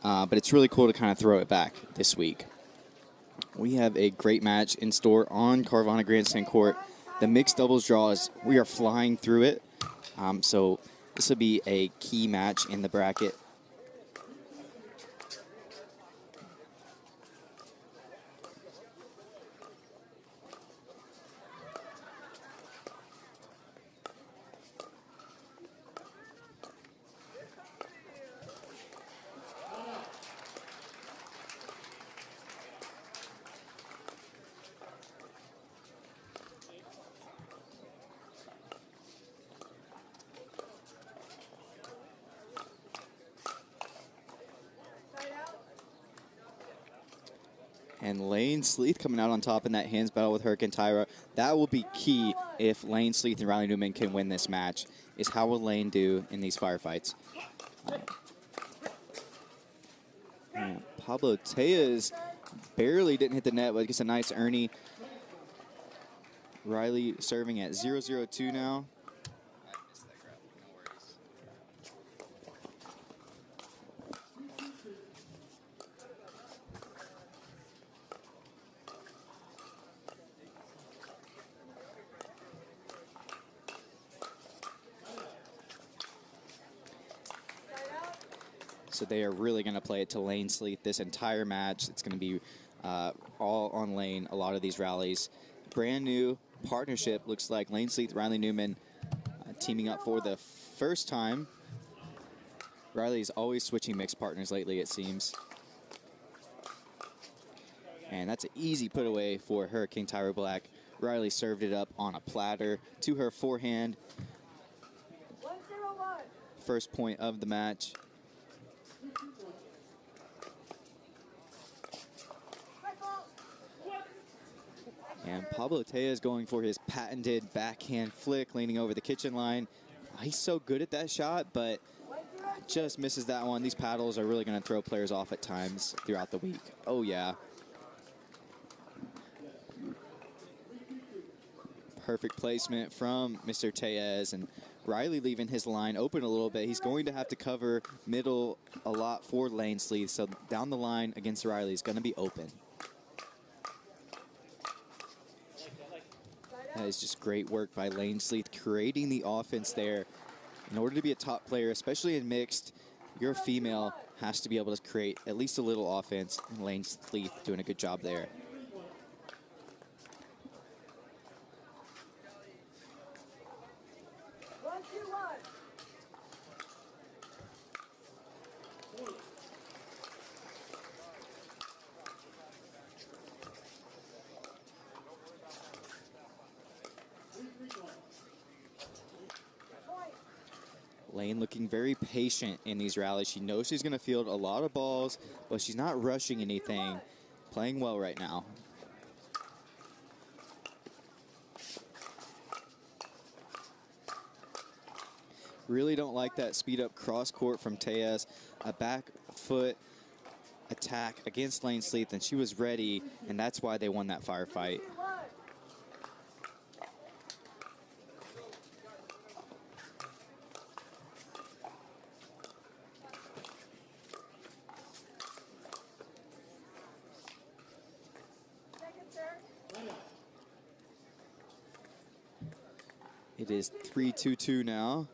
but it's really cool to kind of throw it back this week. We have a great match in store on Carvana Grandstand Court. The mixed doubles draw is we are flying through it, so this will be a key match in the bracket. And Lane Sleeth coming out on top in that hands battle with Herc and Tyra. That will be key if Lane Sleeth and Riley Newman can win this match, is how will Lane do in these firefights. Pablo Tellez barely didn't hit the net, but gets a nice Ernie. Riley serving at 0-0-2 now. So they are really going to play it to Lane Sleeth this entire match. It's going to be all on Lane, a lot of these rallies. Brand new partnership, looks like Lane Sleeth, Riley Newman teaming up for the first time. Riley's always switching mixed partners lately, it seems. And that's an easy put away for Hurricane Tyra Black. Riley served it up on a platter to her forehand. First point of the match. And Pablo Tellez going for his patented backhand flick, leaning over the kitchen line. He's so good at that shot, but just misses that one. These paddles are really going to throw players off at times throughout the week. Oh, yeah. Perfect placement from Mr. Tellez, and Riley leaving his line open a little bit. He's going to have to cover middle a lot for Lane Sleeth, so down the line against Riley is going to be open. That is just great work by Lane Sleeth, creating the offense there. In order to be a top player, especially in mixed, your female has to be able to create at least a little offense, and Lane Sleeth doing a good job there. Lane looking very patient in these rallies. She knows she's going to field a lot of balls, but she's not rushing anything. Playing well right now. Really don't like that speed up cross court from Tellez. A back foot attack against Lane Sleeth, and she was ready, and that's why they won that firefight. It is 3-2-2 now.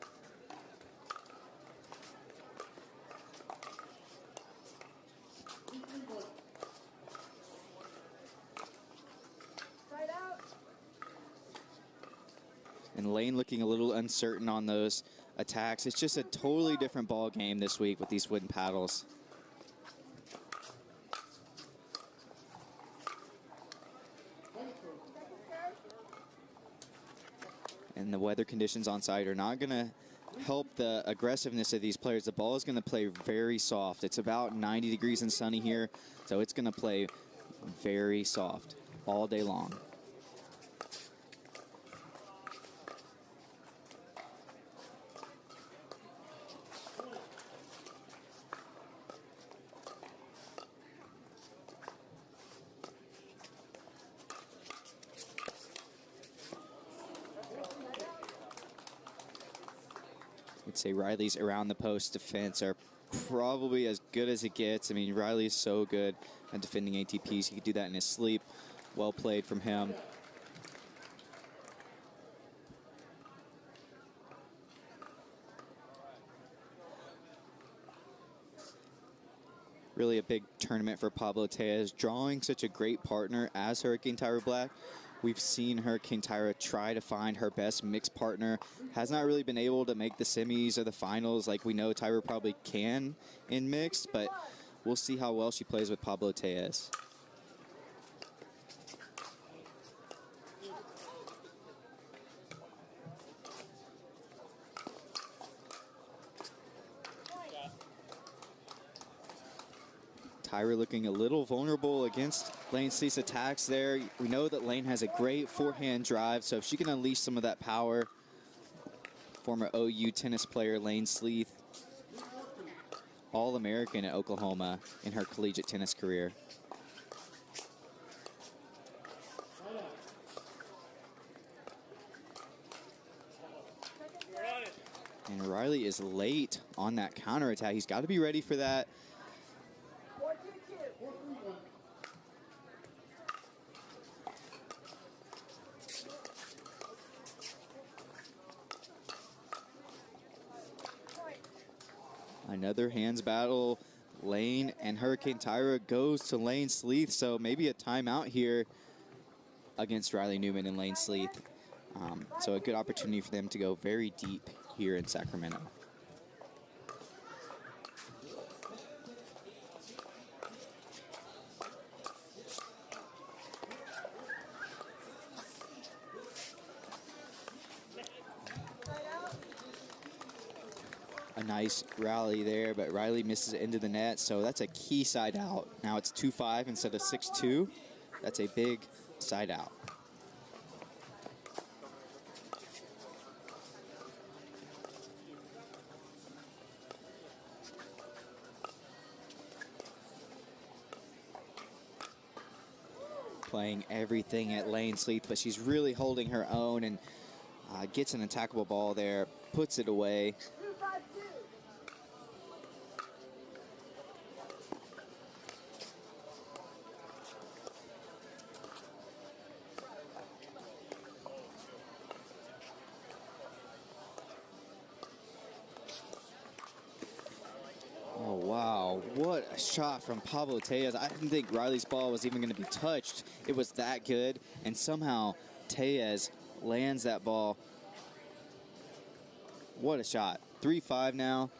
And Lane looking a little uncertain on those attacks. It's just a totally different ball game this week with these wooden paddles. And the weather conditions on site are not going to help the aggressiveness of these players. The ball is going to play very soft. It's about 90 degrees and sunny here, so it's going to play very soft all day long. I'd say Riley's around the post defense are probably as good as it gets. I mean, Riley is so good at defending ATPs. He could do that in his sleep. Well played from him. Really a big tournament for Pablo Tellez, drawing such a great partner as Hurricane Tyra Black. We've seen Hurricane Tyra try to find her best mixed partner. Has not really been able to make the semis or the finals like we know Tyra probably can in mixed, but we'll see how well she plays with Pablo Tellez. Tyra looking a little vulnerable against Lane Sleeth's attacks there. We know that Lane has a great forehand drive, so if she can unleash some of that power, former OU tennis player Lane Sleeth, All-American at Oklahoma in her collegiate tennis career. And Riley is late on that counterattack. He's got to be ready for that. Another hands battle. Lane and Hurricane Tyra goes to Lane Sleeth, so maybe a timeout here against Riley Newman and Lane Sleeth. So a good opportunity for them to go very deep here in Sacramento. A nice rally there, but Riley misses it into the net, so that's a key side out. Now it's 2-5 instead of 6-2. That's a big side out. Playing everything at Lane Sleeth, but she's really holding her own and gets an attackable ball there, puts it away. Oh, wow. What a shot from Pablo Tellez. I didn't think Riley's ball was even going to be touched. It was that good, and somehow Tellez lands that ball. What a shot. 3-5 now.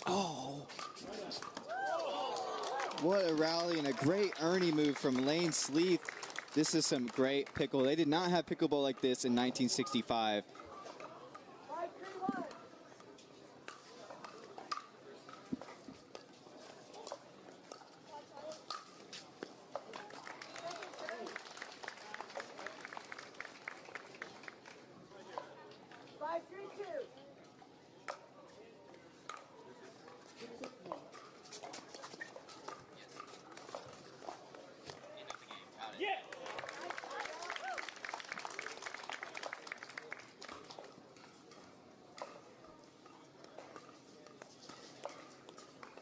Oh, what a rally and a great Ernie move from Lane Sleeth. This is some great pickle. They did not have pickleball like this in 1965.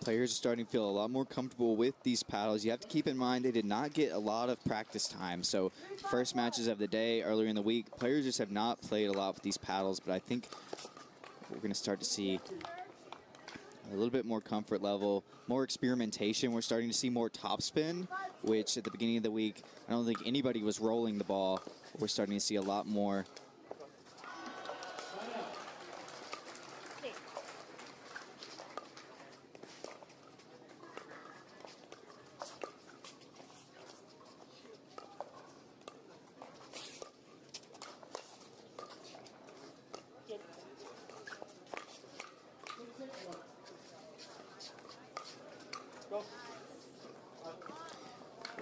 Players are starting to feel a lot more comfortable with these paddles. You have to keep in mind they did not get a lot of practice time. So first matches of the day earlier in the week, players just have not played a lot with these paddles, but I think we're going to start to see a little bit more comfort level, more experimentation. We're starting to see more topspin, which at the beginning of the week, I don't think anybody was rolling the ball. We're starting to see a lot more.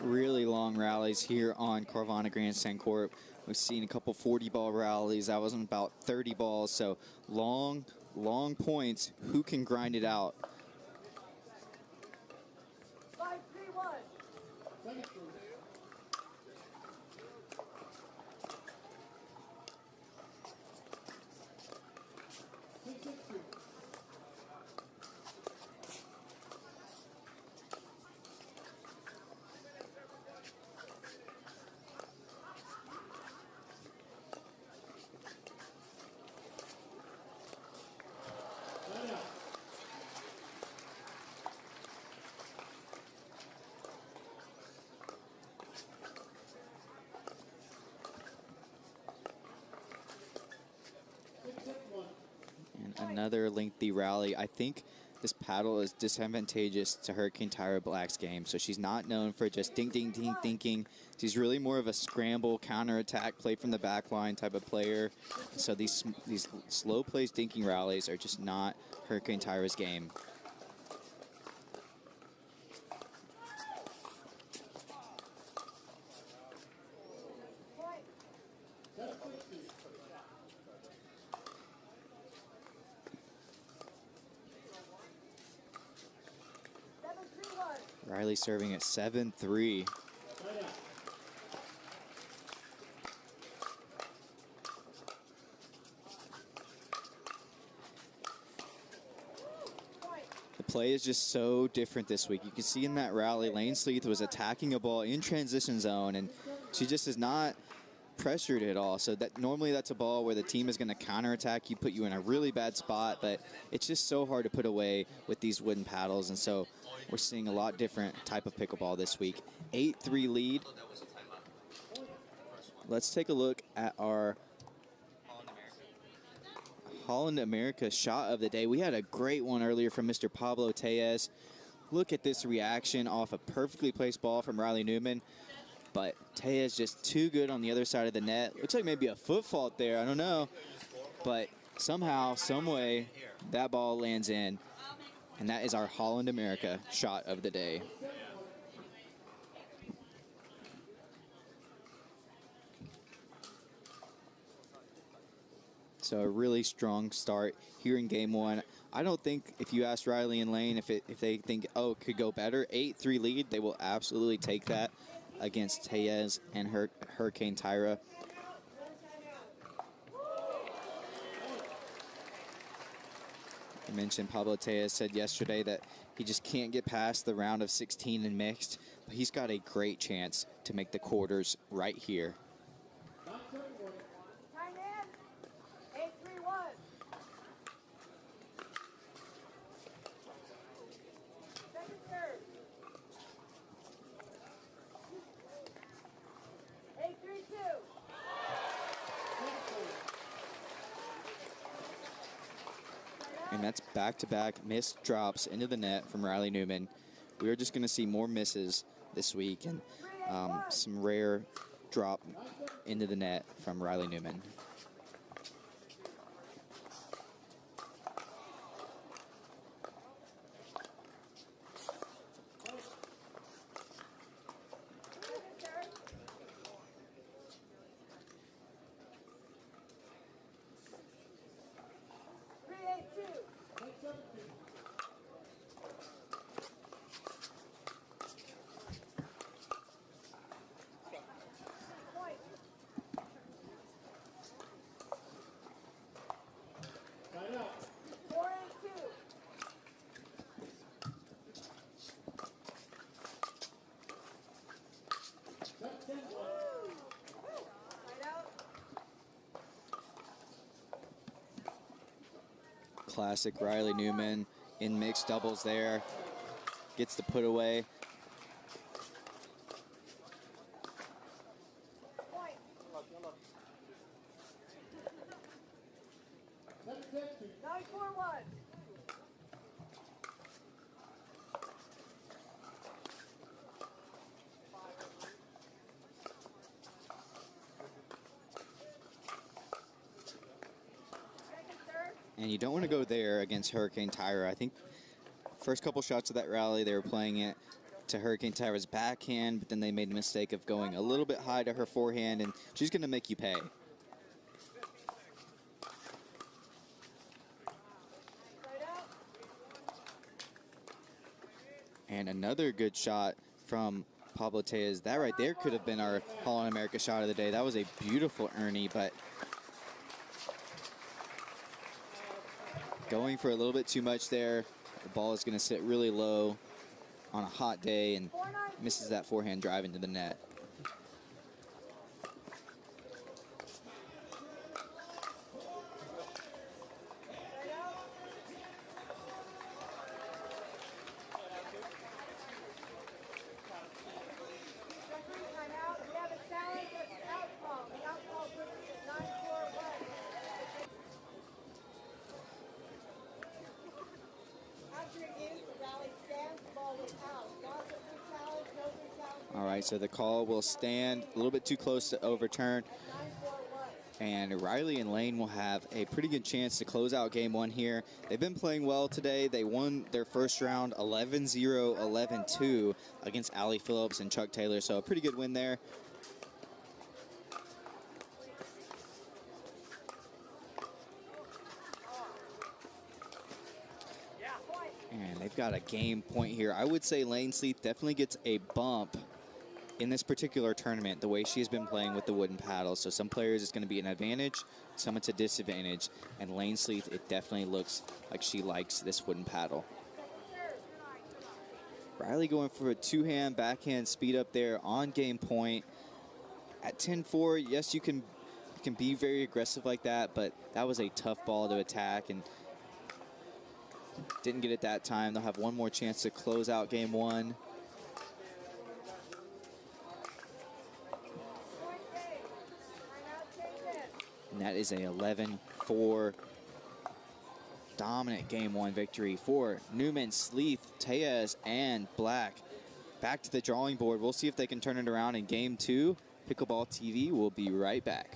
Really long rallies here on Carvana Grandstand Court. We've seen a couple 40-ball rallies. That was about 30 balls. So long points. Who can grind it out? 5-3-1. And another lengthy rally. I think this paddle is disadvantageous to Hurricane Tyra Black's game. So she's not known for just ding, ding, ding, thinking. She's really more of a scramble, counterattack, play from the back line type of player. So these slow plays, dinking rallies are just not Hurricane Tyra's game. Riley serving at 7-3. The play is just so different this week. You can see in that rally, Lane Sleeth was attacking a ball in transition zone, and she just is not pressured at all. So that normally that's a ball where the team is going to counterattack you, put you in a really bad spot, but it's just so hard to put away with these wooden paddles. And so we're seeing a lot different type of pickleball this week. 8-3 lead. Let's take a look at our Holland America shot of the day. We had a great one earlier from Mr. Pablo Tellez. Look at this reaction off a perfectly placed ball from Riley Newman. But Tellez just too good on the other side of the net. Looks like maybe a foot fault there. I don't know. But somehow, some way, that ball lands in. And that is our Holland America shot of the day. So a really strong start here in game one. I don't think if you ask Riley and Lane if they think, oh, it could go better, 8-3 lead, they will absolutely take that against Tellez and Hurricane Tyra. I mentioned Pablo Tellez said yesterday that he just can't get past the round of 16 in mixed, but he's got a great chance to make the quarters right here. And that's back-to-back missed drops into the net from Riley Newman. We are just going to see more misses this week and some rare drop into the net from Riley Newman. Classic Riley Newman in mixed doubles there. Gets the put away. And you don't want to go there against Hurricane Tyra. I think first couple shots of that rally, they were playing it to Hurricane Tyra's backhand, but then they made a mistake of going a little bit high to her forehand, and she's going to make you pay. And another good shot from Pablo Tellez. That right there could have been our Holland America shot of the day. That was a beautiful Ernie, but going for a little bit too much there. The ball is going to sit really low on a hot day and misses that forehand drive into the net. All right, so the call will stand a little bit too close to overturn. And Riley and Lane will have a pretty good chance to close out game one here. They've been playing well today. They won their first round 11-0, 11-2 against Allie Phillips and Chuck Taylor. So a pretty good win there. And they've got a game point here. I would say Lane Sleeth definitely gets a bump in this particular tournament, the way she's been playing with the wooden paddles. So some players it's going to be an advantage, some it's a disadvantage. And Lane Sleeth, it definitely looks like she likes this wooden paddle. Riley going for a two-hand backhand speed up there on game point. At 10-4, yes, you can be very aggressive like that, but that was a tough ball to attack and didn't get it that time. They'll have one more chance to close out game one. And that is a 11-4 dominant game one victory for Newman, Sleeth, Tellez, and Black. Back to the drawing board. We'll see if they can turn it around in game two. Pickleball TV will be right back.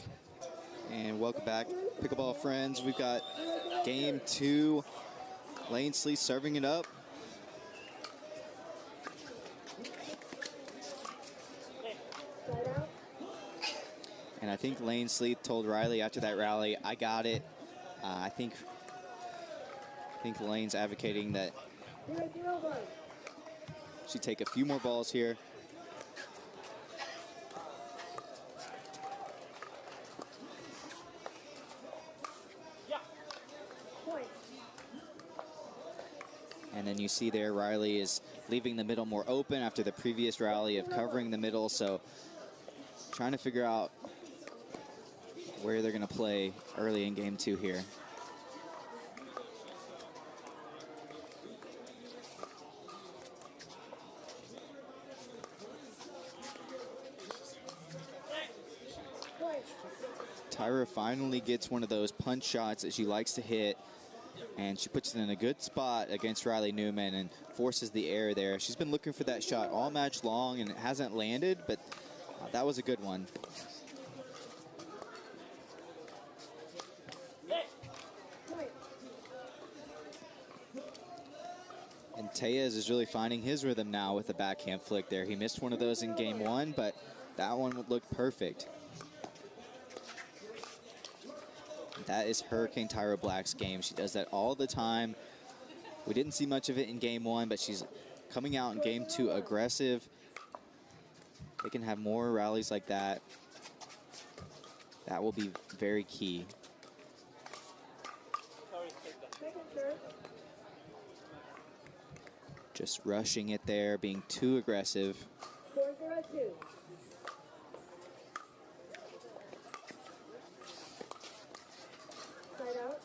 And welcome back, Pickleball friends. We've got game two. Lane Sleeth serving it up. And I think Lane Sleeth told Riley after that rally, I got it. I think Lane's advocating that she take a few more balls here. And then you see there Riley is leaving the middle more open after the previous rally of covering the middle. So trying to figure out where they're going to play early in game two here. Tyra finally gets one of those punch shots that she likes to hit, and she puts it in a good spot against Riley Newman and forces the air there. She's been looking for that shot all match long, and it hasn't landed, but that was a good one. And Tellez is really finding his rhythm now with the backhand flick there. He missed one of those in game one, but that one looked perfect. That is Hurricane Tyra Black's game. She does that all the time. We didn't see much of it in game one, but she's coming out in game two aggressive. They can have more rallies like that. That will be very key. Just rushing it there, being too aggressive. 4-0-2. Side out.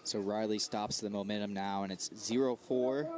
So Riley stops the momentum now, and it's 0-4.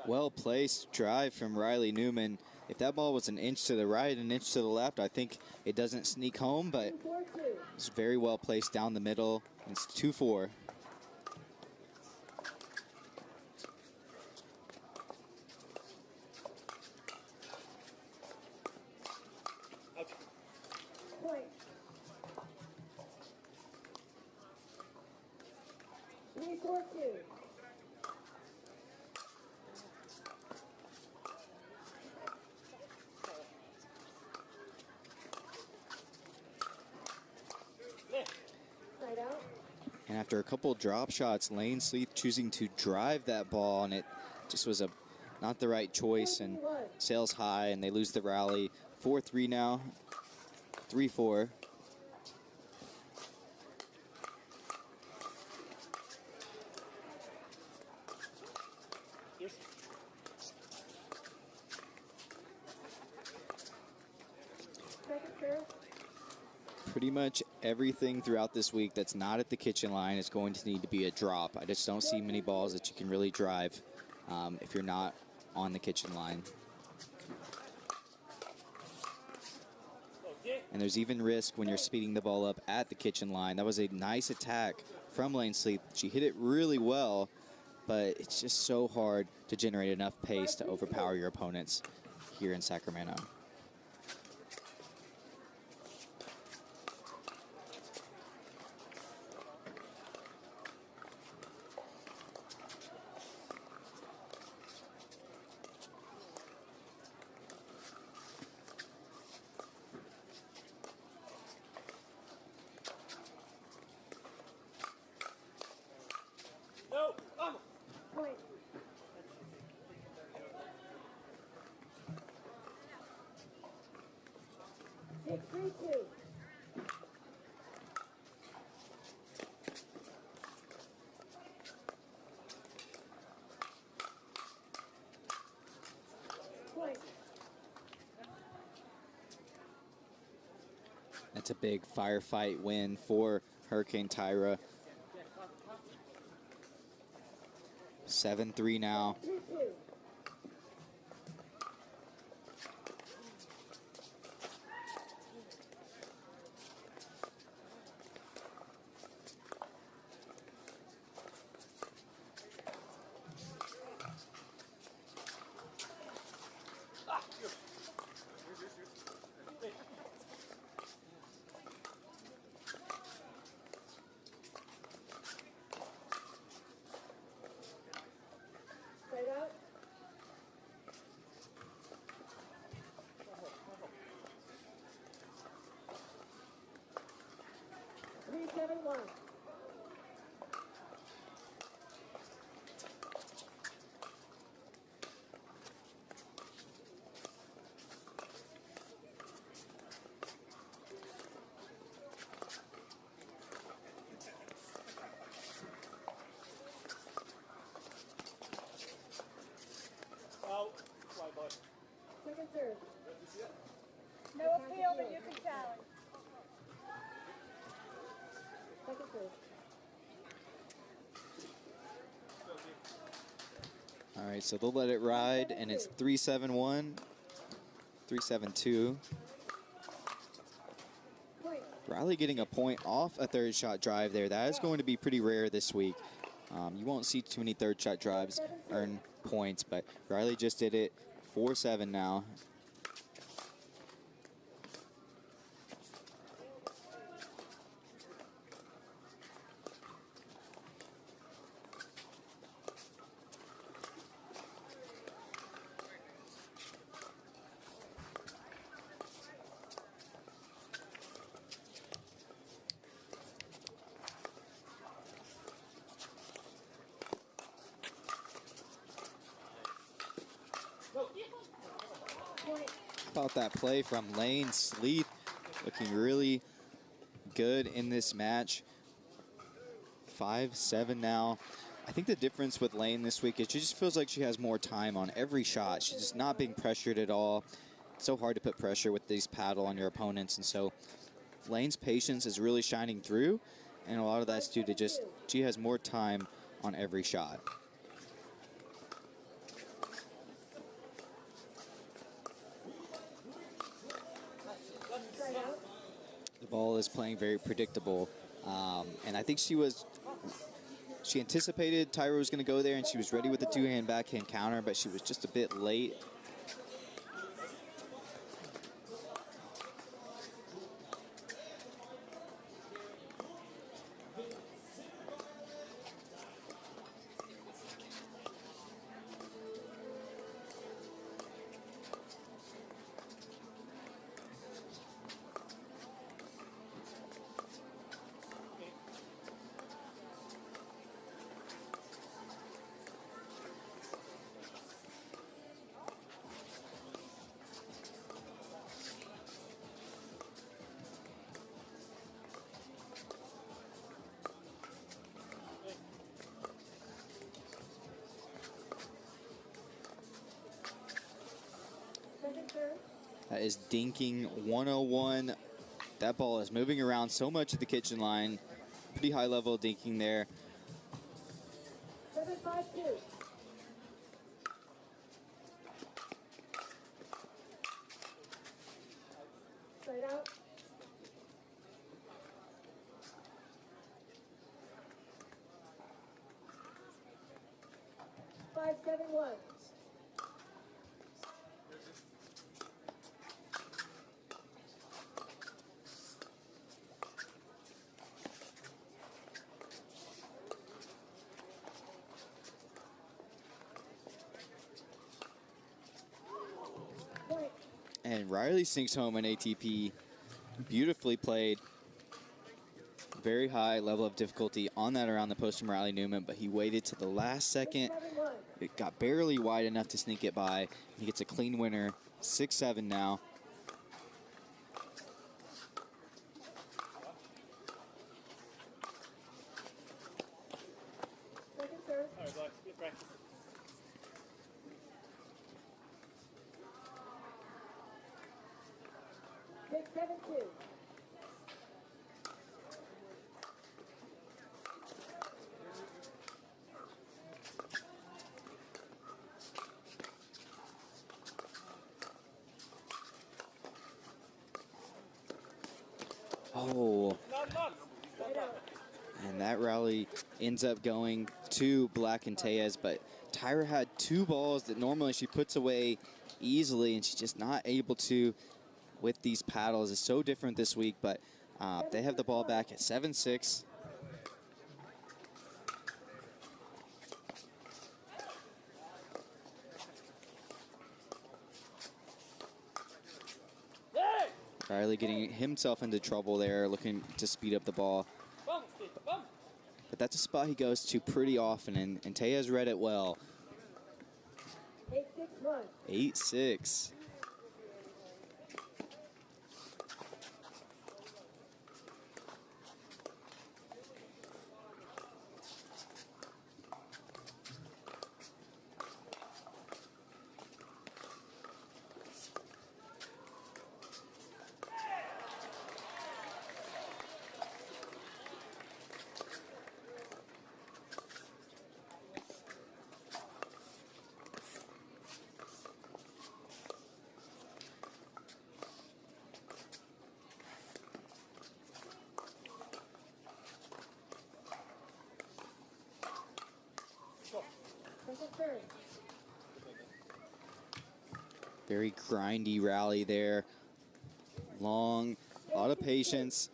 Well-placed drive from Riley Newman. If that ball was an inch to the right, an inch to the left, I think it doesn't sneak home, but it's very well placed down the middle. It's 2-4. And after a couple drop shots, Lane Sleeth choosing to drive that ball, and it just was not the right choice, and sails high, and they lose the rally. 4-3 now, 3-4. Pretty much everything throughout this week that's not at the kitchen line is going to need to be a drop. I just don't see many balls that you can really drive if you're not on the kitchen line. And there's even risk when you're speeding the ball up at the kitchen line. That was a nice attack from Lane Sleeth. She hit it really well, but it's just so hard to generate enough pace to overpower your opponents here in Sacramento. That's a big firefight win for Hurricane Tyra. 7-3 now. Second serve. No appeal, but you can challenge. Second serve. All right, so they'll let it ride, and it's 3-7-1, 3-7-2. Riley getting a point off a third shot drive there. That is going to be pretty rare this week. You won't see too many third shot drives earn points, but Riley just did it. 4-7 now. About that play from Lane Sleeth, looking really good in this match. 5-7 now. I think the difference with Lane this week is she just feels like she has more time on every shot. She's just not being pressured at all. It's so hard to put pressure with these paddle on your opponents, and so Lane's patience is really shining through, and a lot of that's due to just she has more time on every shot. The ball is playing very predictable, and I think she anticipated Tyra was going to go there, and she was ready with the two-hand backhand counter, but she was just a bit late. That is dinking 101. That ball is moving around so much at the kitchen line. Pretty high level of dinking there. 7-5-2. Straight out. 5-7-1. And Riley sinks home an ATP. Beautifully played. Very high level of difficulty on that around the post from Riley Newman, but he waited to the last second. It got barely wide enough to sneak it by. He gets a clean winner. 6-7 now. Second serve. 6-7-2. Oh. And that rally ends up going to Black and Tellez, but Tyra had two balls that normally she puts away easily, and she's just not able to with these paddles. It's so different this week, but they have the ball back at 7-6. Riley getting himself into trouble there, looking to speed up the ball. But that's a spot he goes to pretty often, and Tellez read it well. 8-6-1. 8-6. serve. Very grindy rally there. Long, a lot of patience.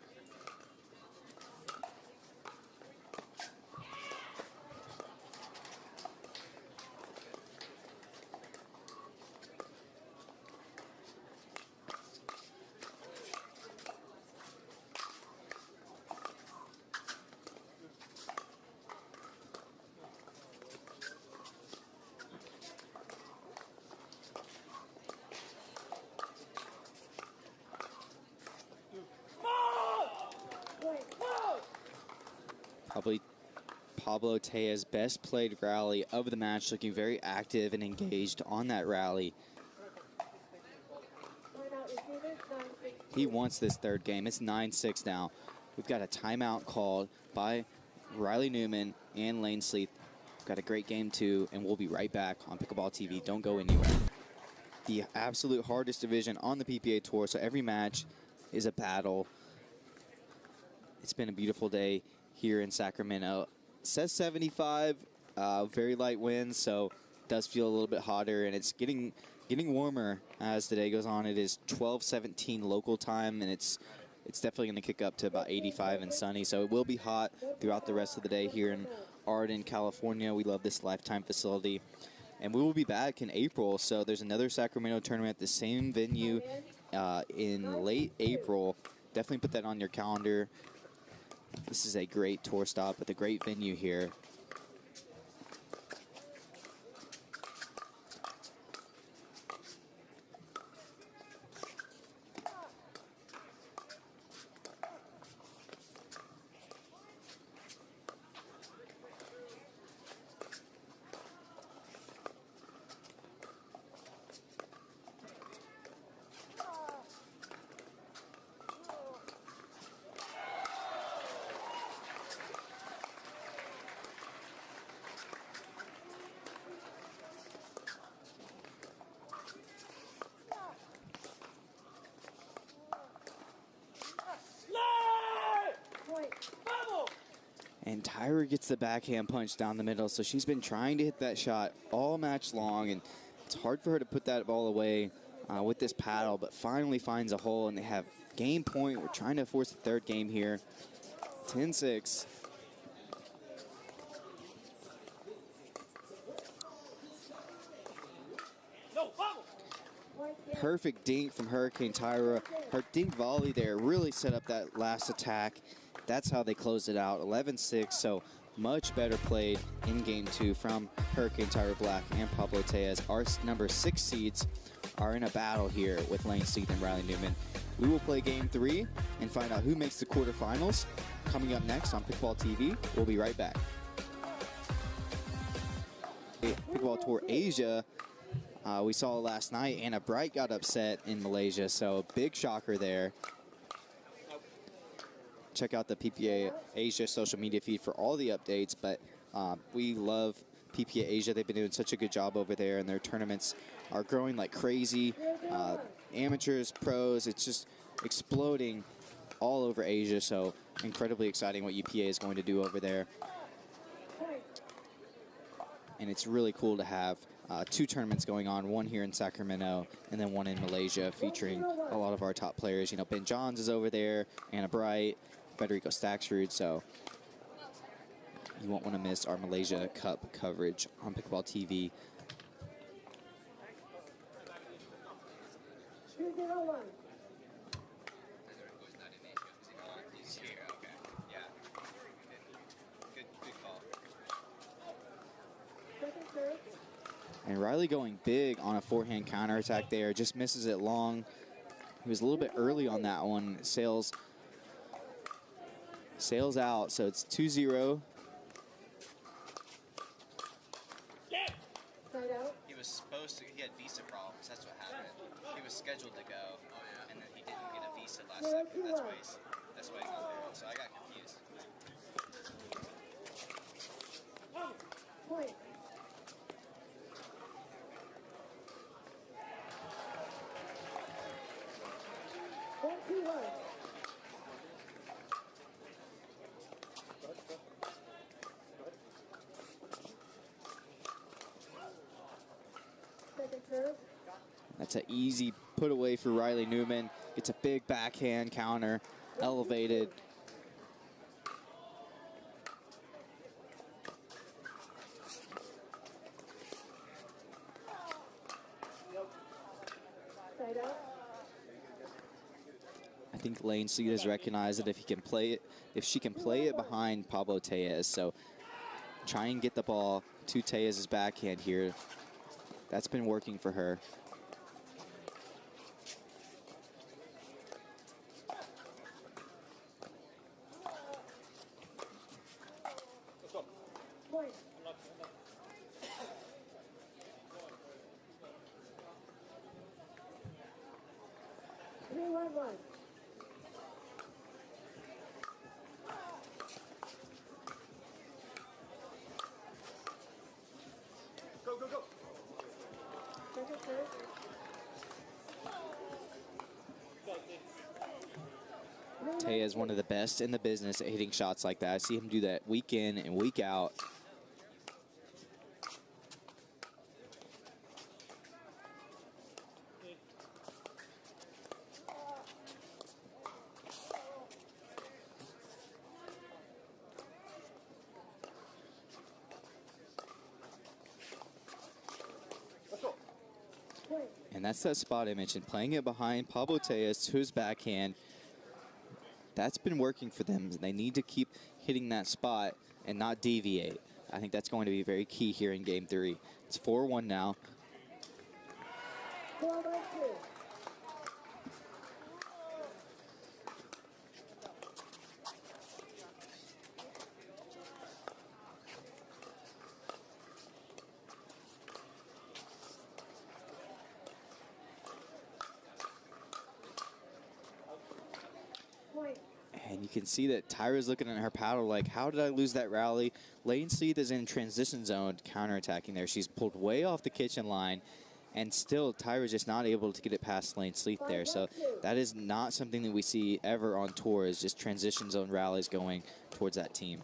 Probably Pablo Tellez best played rally of the match, looking very active and engaged on that rally. He wants this third game. It's 9-6 now. We've got a timeout called by Riley Newman and Lane Sleeth. We've got a great game too, and we'll be right back on Pickleball TV. Don't go anywhere. The absolute hardest division on the PPA Tour, so every match is a battle. It's been a beautiful day here in Sacramento. It says 75, very light winds, so it does feel a little bit hotter, and it's getting warmer as the day goes on. It is 12:17 local time, and it's definitely going to kick up to about 85 and sunny, so it will be hot throughout the rest of the day here in Arden, California. We love this Lifetime facility, and we will be back in April. So there's another Sacramento tournament at the same venue in late April. Definitely put that on your calendar. This is a great tour stop with a great venue here. And Tyra gets the backhand punch down the middle, so she's been trying to hit that shot all match long, and it's hard for her to put that ball away with this paddle, but finally finds a hole, and they have game point. We're trying to force the third game here. 10-6. Perfect dink from Hurricane Tyra. Her dink volley there really set up that last attack. That's how they closed it out, 11-6, so much better played in game two from Hurricane Tyra Black and Pablo Tellez. Our number 6 seeds are in a battle here with Lane Sleeth and Riley Newman. We will play game 3 and find out who makes the quarterfinals. Coming up next on Pickleball TV, we'll be right back. Pickleball Tour Asia, we saw last night, Anna Bright got upset in Malaysia, so big shocker there. Check out the PPA Asia social media feed for all the updates, but we love PPA Asia. They've been doing such a good job over there, and their tournaments are growing like crazy. Amateurs, pros, it's just exploding all over Asia, so incredibly exciting what UPA is going to do over there. And it's really cool to have 2 tournaments going on, one here in Sacramento and then one in Malaysia, featuring a lot of our top players. You know, Ben Johns is over there, Anna Bright, Federico Staksrud, so you won't want to miss our Malaysia Cup coverage on Pickleball TV. And Riley going big on a forehand counterattack there, just misses it long. He was a little bit early on that one. Sails out, so it's 2-0. He was supposed to, he had visa problems, that's what happened. He was scheduled to go, and then he didn't get a visa last second. That's why he got there. So I got confused. Point. That's an easy put away for Riley Newman. Gets a big backhand counter, elevated. I think Lane Sleeth has recognized that if she can play it behind Pablo Tellez, so try and get the ball to Tellez's backhand here. That's been working for her. Tellez is one of the best in the business at hitting shots like that. I see him do that week in and week out. And that's that spot I mentioned, playing it behind Pablo Tellez to his backhand. That's been working for them. They need to keep hitting that spot and not deviate. I think that's going to be very key here in game 3. It's 4-1 now. And you can see that Tyra's looking at her paddle like, how did I lose that rally? Lane Sleeth is in transition zone counterattacking there. She's pulled way off the kitchen line, and still Tyra's just not able to get it past Lane Sleeth there. So that is not something that we see ever on tour, is just transition zone rallies going towards that team.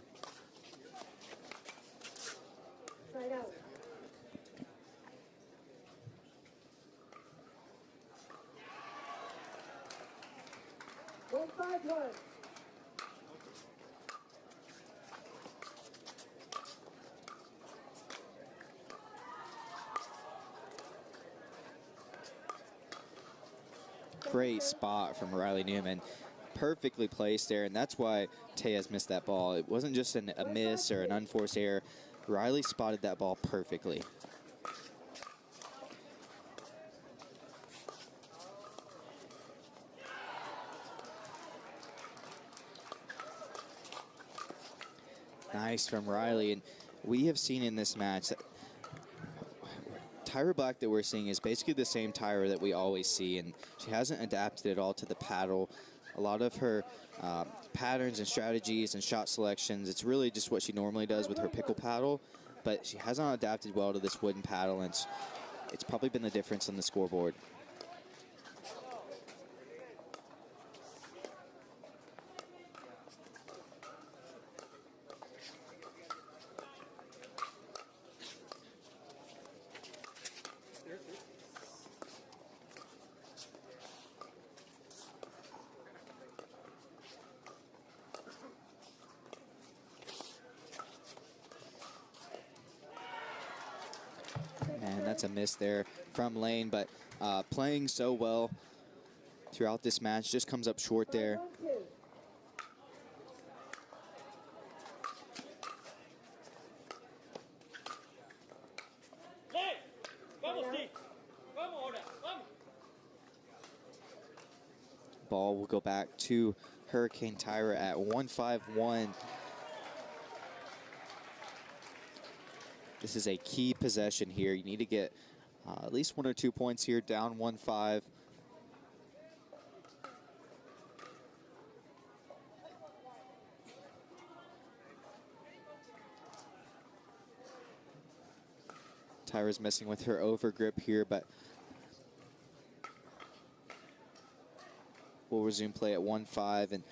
Great spot from Riley Newman. Perfectly placed there, and that's why Tellez missed that ball. It wasn't just a miss or an unforced error. Riley spotted that ball perfectly. Nice from Riley, and we have seen in this match that Tyra Black that we're seeing is basically the same Tyra that we always see, and she hasn't adapted at all to the paddle. A lot of her patterns and strategies and shot selections, it's really just what she normally does with her pickle paddle, but she hasn't adapted well to this wooden paddle, and it's probably been the difference on the scoreboard. And that's a miss there from Lane, but playing so well throughout this match, just comes up short there. Ball will go back to Hurricane Tyra at 1-5-1. This is a key possession here. You need to get at least 1 or 2 points here, down 1-5. Tyra's messing with her over grip here, but we'll resume play at 1-5, and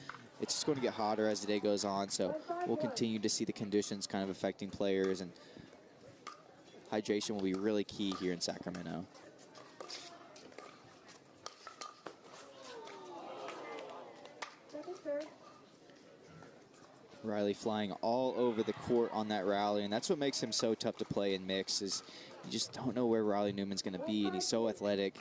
it's just going to get hotter as the day goes on, so we'll continue to see the conditions kind of affecting players, and hydration will be really key here in Sacramento. serve. Riley flying all over the court on that rally, and that's what makes him so tough to play in mix, is you just don't know where Riley Newman's going to be, and he's so athletic.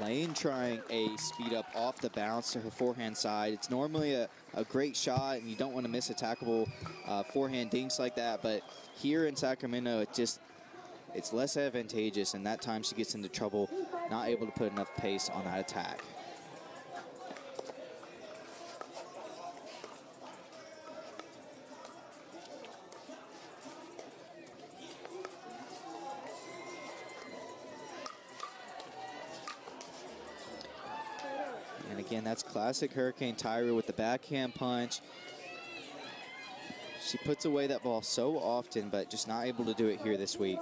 Lane trying a speed up off the bounce to her forehand side. It's normally a great shot, and you don't want to miss attackable forehand dinks like that, but here in Sacramento, it's less advantageous, and that time she gets into trouble, not able to put enough pace on that attack. And again, that's classic Hurricane Tyra with the backhand punch. She puts away that ball so often, but just not able to do it here this week.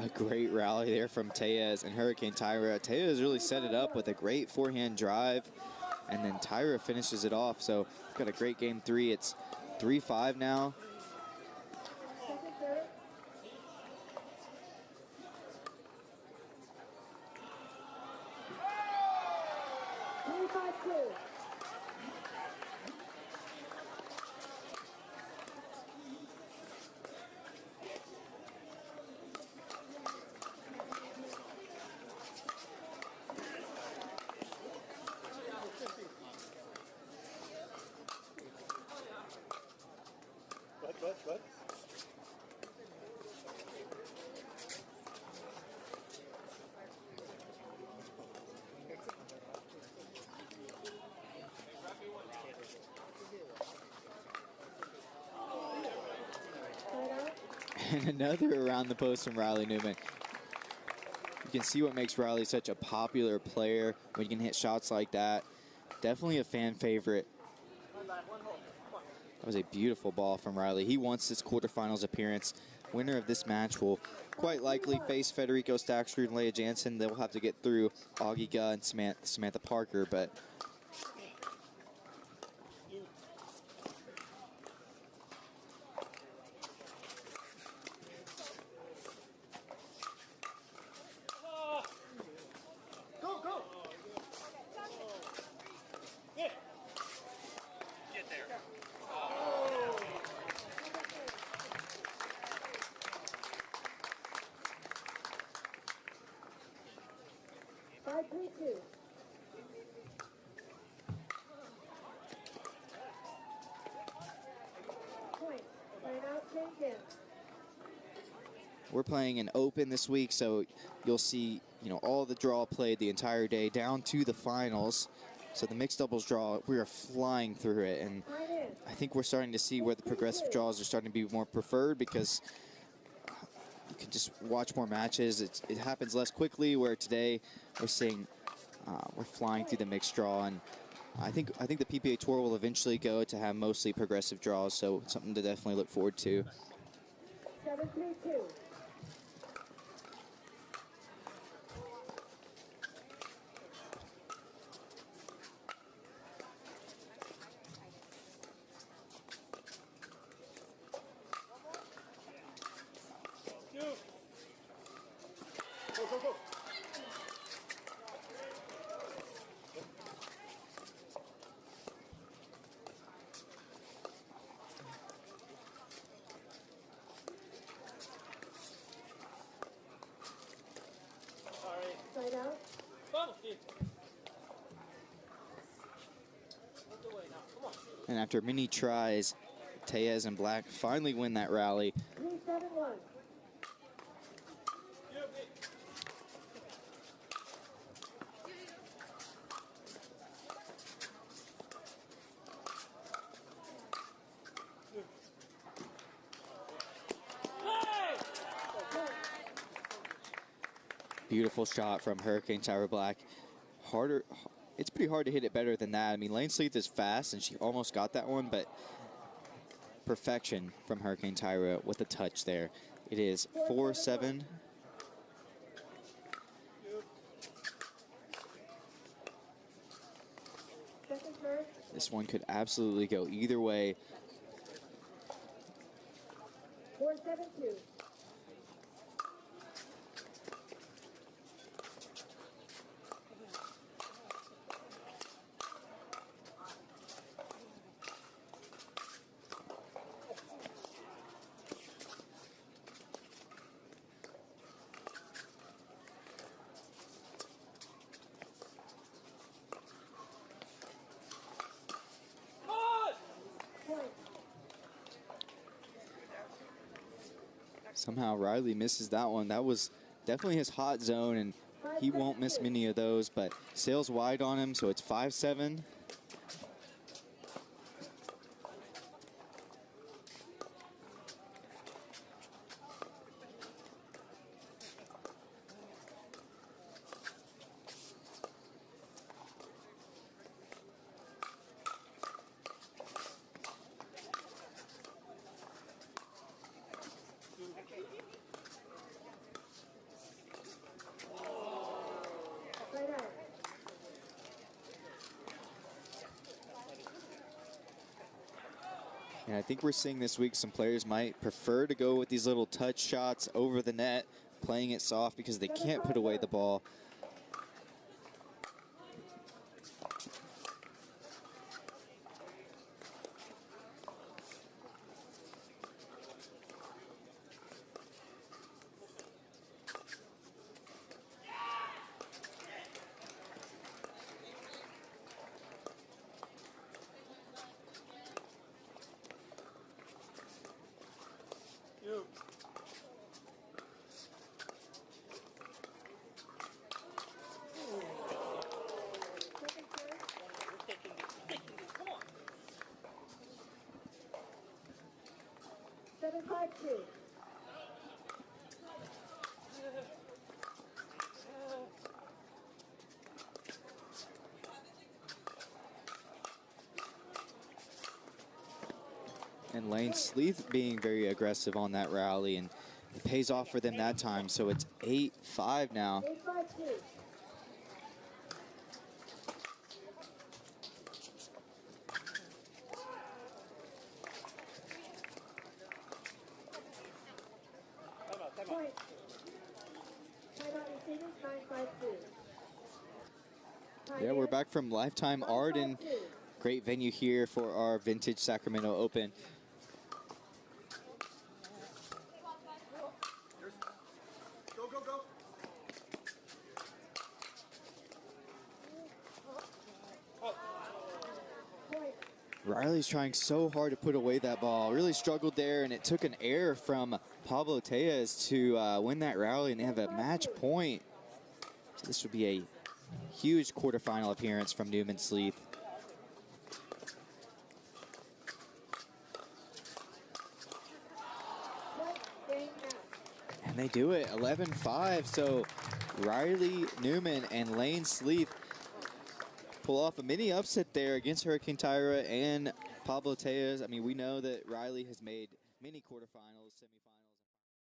A great rally there from Tellez and Hurricane Tyra. Tellez really set it up with a great forehand drive, and then Tyra finishes it off. So we've got a great game three. It's 3-5 now. What? And another around the post from Riley Newman. You can see what makes Riley such a popular player when you can hit shots like that. Definitely a fan favorite. That was a beautiful ball from Riley. He wants this quarterfinals appearance. Winner of this match will quite likely face Federico Stacksrud and Leah Jansen. They'll have to get through Augie Guh and Samantha Parker, but we're playing an open this week, so you'll see, all the draw played the entire day down to the finals. So the mixed doubles draw, we are flying through it, and I think we're starting to see where the progressive draws are starting to be more preferred, because you can just watch more matches. It happens less quickly, where today we're seeing we're flying through the mixed draw, and I think the PPA Tour will eventually go to have mostly progressive draws, so it's something to definitely look forward to. 7-3-2. Go. And after many tries, Tellez and Black finally win that rally. 3-7-1. Beautiful shot from Hurricane Tyra Black. Harder, it's pretty hard to hit it better than that. I mean, Lane Sleeth is fast, and she almost got that one, but perfection from Hurricane Tyra with a touch there. It is 4-7. Second serve. This one could absolutely go either way. 4-7-2. Somehow Riley misses that one. That was definitely his hot zone, and he won't miss many of those, but sails wide on him, so it's 5-7. Right out. And I think we're seeing this week some players might prefer to go with these little touch shots over the net, playing it soft because they can't put away the ball. Second serve. 7-5-2. And Lane Sleeth being very aggressive on that rally, and it pays off for them that time. So it's 8-5 now. 8-5-2. Point. Timeout receiving 9-5-2. Yeah, we're back from Lifetime Arden. Great venue here for our Vintage Sacramento Open. Go, go, go. Point. Riley's trying so hard to put away that ball. Really struggled there, and it took an error from Pablo Tellez to win that rally, and they have a match point. So this would be a huge quarterfinal appearance from Newman Sleeth. Point. Game out. And they do it, 11-5. So Riley Newman and Lane Sleeth pull off a mini upset there against Hurricane Tyra and Pablo Tellez. I mean, we know that Riley has made many quarterfinals, semifinals.